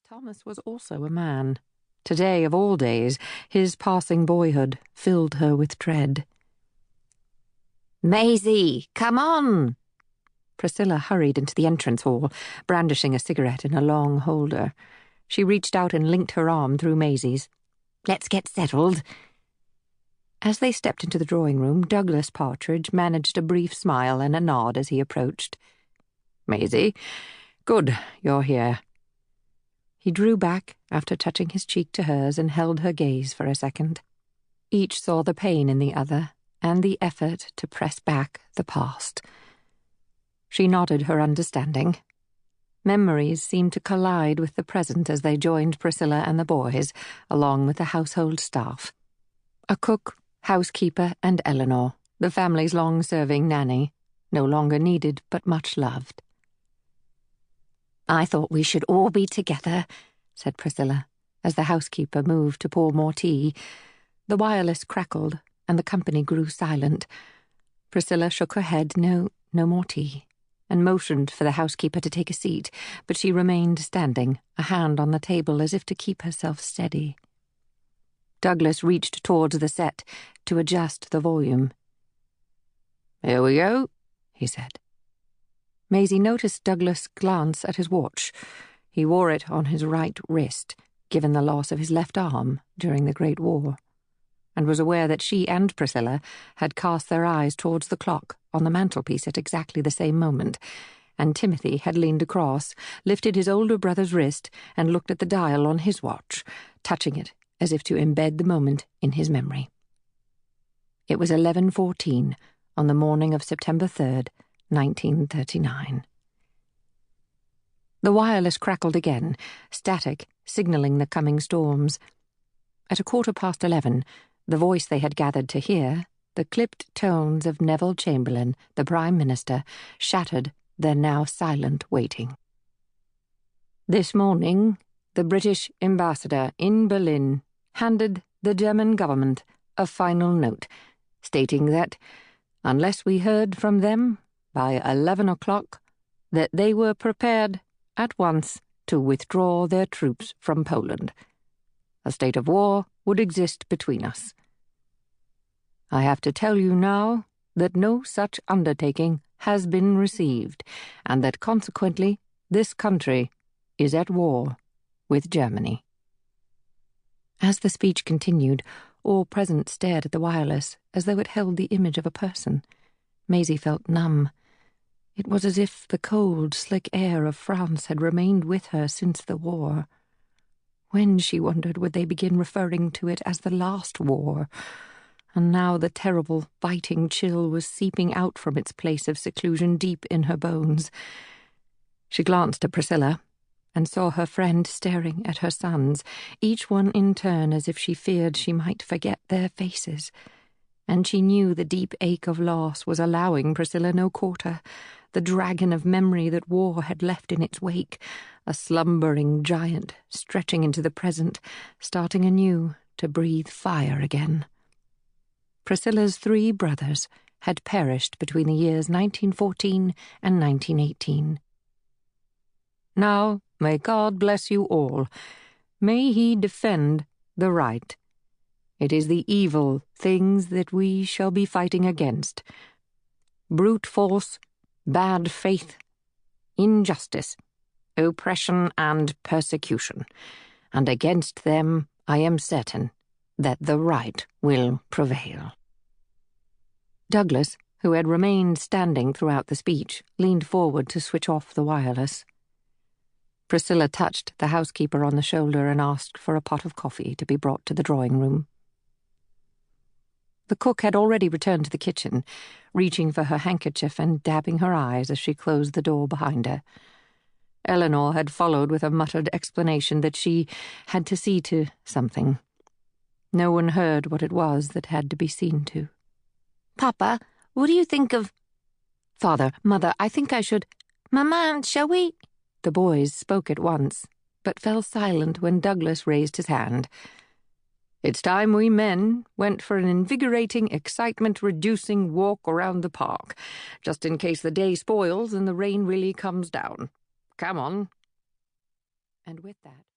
Thomas was also a man. Today, of all days, his passing boyhood filled her with dread. "Maisie, come on!" Priscilla hurried into the entrance hall, brandishing a cigarette in a long holder. She reached out and linked her arm through Maisie's. "Let's get settled." As they stepped into the drawing room, Douglas Partridge managed a brief smile and a nod as he approached. "Maisie, good, you're here." He drew back after touching his cheek to hers and held her gaze for a second. Each saw the pain in the other and the effort to press back the past. She nodded her understanding. Memories seemed to collide with the present as they joined Priscilla and the boys, along with the household staff. A cook, housekeeper, and Eleanor, the family's long-serving nanny, no longer needed but much loved. "I thought we should all be together," said Priscilla, as the housekeeper moved to pour more tea. The wireless crackled, and the company grew silent. Priscilla shook her head, no more tea, and motioned for the housekeeper to take a seat, but she remained standing, a hand on the table as if to keep herself steady. Douglas reached towards the set to adjust the volume. "Here we go," he said. Maisie noticed Douglas glance at his watch. He wore it on his right wrist, given the loss of his left arm during the Great War, and was aware that she and Priscilla had cast their eyes towards the clock on the mantelpiece at exactly the same moment, and Timothy had leaned across, lifted his older brother's wrist, and looked at the dial on his watch, touching it as if to embed the moment in his memory. It was 11:14 on the morning of September 3rd, 1939. The wireless crackled again, static, signalling the coming storms. At 11:15, the voice they had gathered to hear, the clipped tones of Neville Chamberlain, the Prime Minister, shattered their now silent waiting. This morning, the British ambassador in Berlin handed the German government a final note, stating that, unless we heard from them by 11 o'clock, that they were prepared at once to withdraw their troops from Poland. A state of war would exist between us. I have to tell you now that no such undertaking has been received, and that consequently this country is at war with Germany. As the speech continued, all present stared at the wireless as though it held the image of a person. Maisie felt numb. It was as if the cold, slick air of France had remained with her since the war. When, she wondered, would they begin referring to it as the last war? And now the terrible, biting chill was seeping out from its place of seclusion deep in her bones. She glanced at Priscilla and saw her friend staring at her sons, each one in turn as if she feared she might forget their faces. And she knew the deep ache of loss was allowing Priscilla no quarter, the dragon of memory that war had left in its wake, a slumbering giant stretching into the present, starting anew to breathe fire again. Priscilla's 3 brothers had perished between the years 1914 and 1918. Now, may God bless you all. May He defend the right. It is the evil things that we shall be fighting against. Brute force, bad faith, injustice, oppression and persecution. And against them I am certain that the right will prevail. Douglas, who had remained standing throughout the speech, leaned forward to switch off the wireless. Priscilla touched the housekeeper on the shoulder and asked for a pot of coffee to be brought to the drawing room. The cook had already returned to the kitchen, reaching for her handkerchief and dabbing her eyes as she closed the door behind her. Eleanor had followed with a muttered explanation that she had to see to something. No one heard what it was that had to be seen to. "Papa, what do you think of—" "Father, Mother, I think I should—" "Maman, shall we—" The boys spoke at once, but fell silent when Douglas raised his hand. "It's time we men went for an invigorating, excitement-reducing walk around the park, just in case the day spoils and the rain really comes down. Come on." And with that,